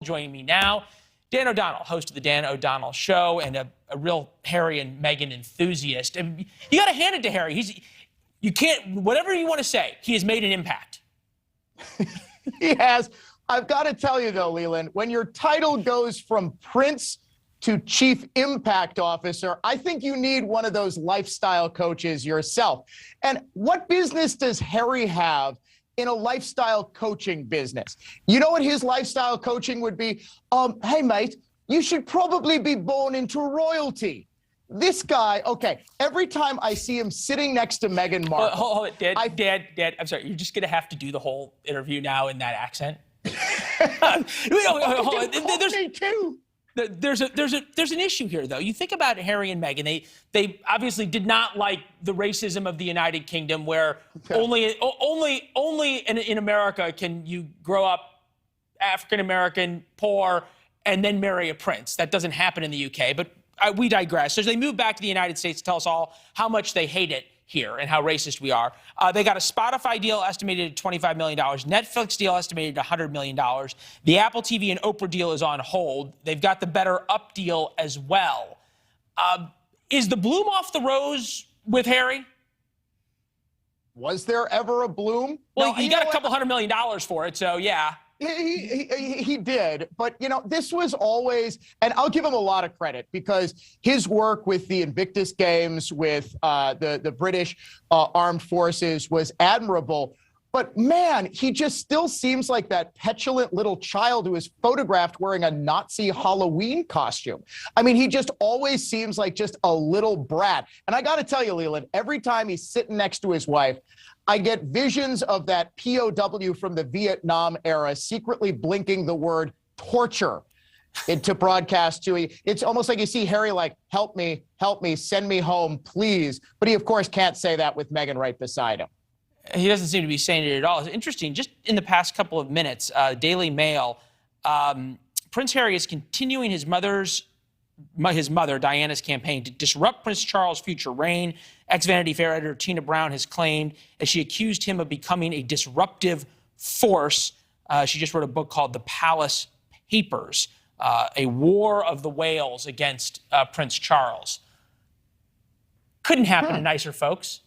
Joining me now, Dan O'Donnell, host of the Dan O'Donnell Show and a real Harry and Meghan enthusiast. And you got to hand it to Harry. You can't, whatever you want to say, he has made an impact. He has. I've got to tell you, though, Leland, when your title goes from Prince to Chief Impact Officer, I think you need one of those lifestyle coaches yourself. And what business does Harry have in a lifestyle coaching business? You know what his lifestyle coaching would be? Hey, mate, you should probably be born into royalty. This guy, okay, every time I see him sitting next to Meghan Markle. Hold it, Dad, I'm sorry, you're just going to have to do the whole interview now in that accent? There's an issue here, though. You think about Harry and Meghan. They obviously did not like the racism of the United Kingdom, where only in America can you grow up African American, poor, and then marry a prince. That doesn't happen in the UK. But we digress. So they moved back to the United States to tell us all how much they hate it here and how racist we are. They got a Spotify deal estimated at $25 million, Netflix deal estimated at $100 million. The Apple TV and Oprah deal is on hold. They've got the BetterUp deal as well. Is the bloom off the rose with Harry? Was there ever a bloom? Well, he got a couple $100 million for it, so yeah. He did, but this was always, and I'll give him a lot of credit because his work with the Invictus Games, with the British Armed Forces was admirable. But man, he just still seems like that petulant little child who is photographed wearing a Nazi Halloween costume. I mean, he just always seems like just a little brat. And I got to tell you, Leland, every time he's sitting next to his wife, I get visions of that POW from the Vietnam era secretly blinking the word torture into broadcast to you. It's almost like you see Harry like, help me, send me home, please. But he, of course, can't say that with Meghan right beside him. He doesn't seem to be saying it at all. It's interesting, just in the past couple of minutes, Daily Mail, Prince Harry is continuing his mother, Diana's campaign to disrupt Prince Charles' future reign. Ex-Vanity Fair editor Tina Brown has claimed as she accused him of becoming a disruptive force. She just wrote a book called The Palace Papers, a war of the whales against Prince Charles. Couldn't happen to nicer folks.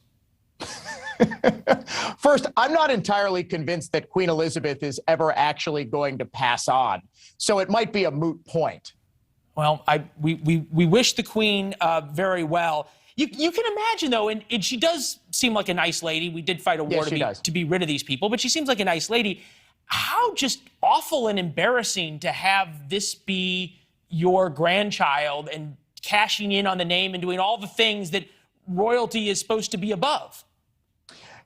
First, I'm not entirely convinced that Queen Elizabeth is ever actually going to pass on, so it might be a moot point. Well, we wish the Queen very well. You can imagine, though, and she does seem like a nice lady. We did fight a war to be rid of these people, but she seems like a nice lady. How just awful and embarrassing to have this be your grandchild and cashing in on the name and doing all the things that royalty is supposed to be above.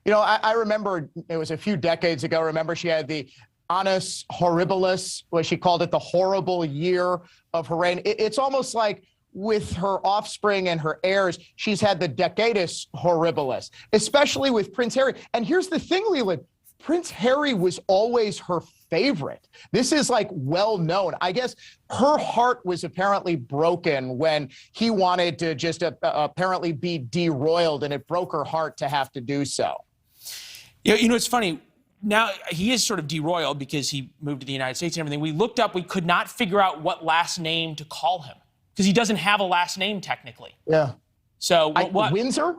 I remember it was a few decades ago. Remember, she had the annus horribilis, where she called it the horrible year of her reign. It's almost like with her offspring and her heirs, she's had the decadus horribilis, especially with Prince Harry. And here's the thing, Leland, Prince Harry was always her favorite. This is like well known. I guess her heart was apparently broken when he wanted to just apparently be deroyaled, and it broke her heart to have to do so. It's funny. Now, he is sort of deroyaled because he moved to the United States and everything. We looked up, we could not figure out what last name to call him because he doesn't have a last name technically. Yeah. So Windsor?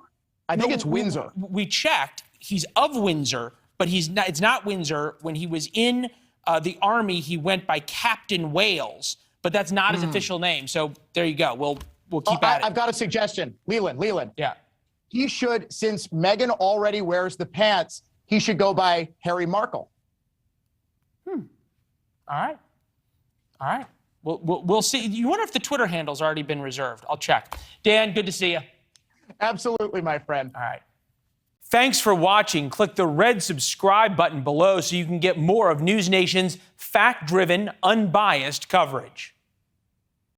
I think it's Windsor. We checked. He's of Windsor, but it's not Windsor. When he was in the Army, he went by Captain Wales, but that's not his official name. So there you go. We'll keep at it. I've got a suggestion. Leland. Yeah. He should, since Meghan already wears the pants, he should go by Harry Markle. All right. We'll see. You wonder if the Twitter handle's already been reserved. I'll check. Dan, good to see you. Absolutely, my friend. All right. Thanks for watching. Click the red subscribe button below so you can get more of NewsNation's fact-driven, unbiased coverage.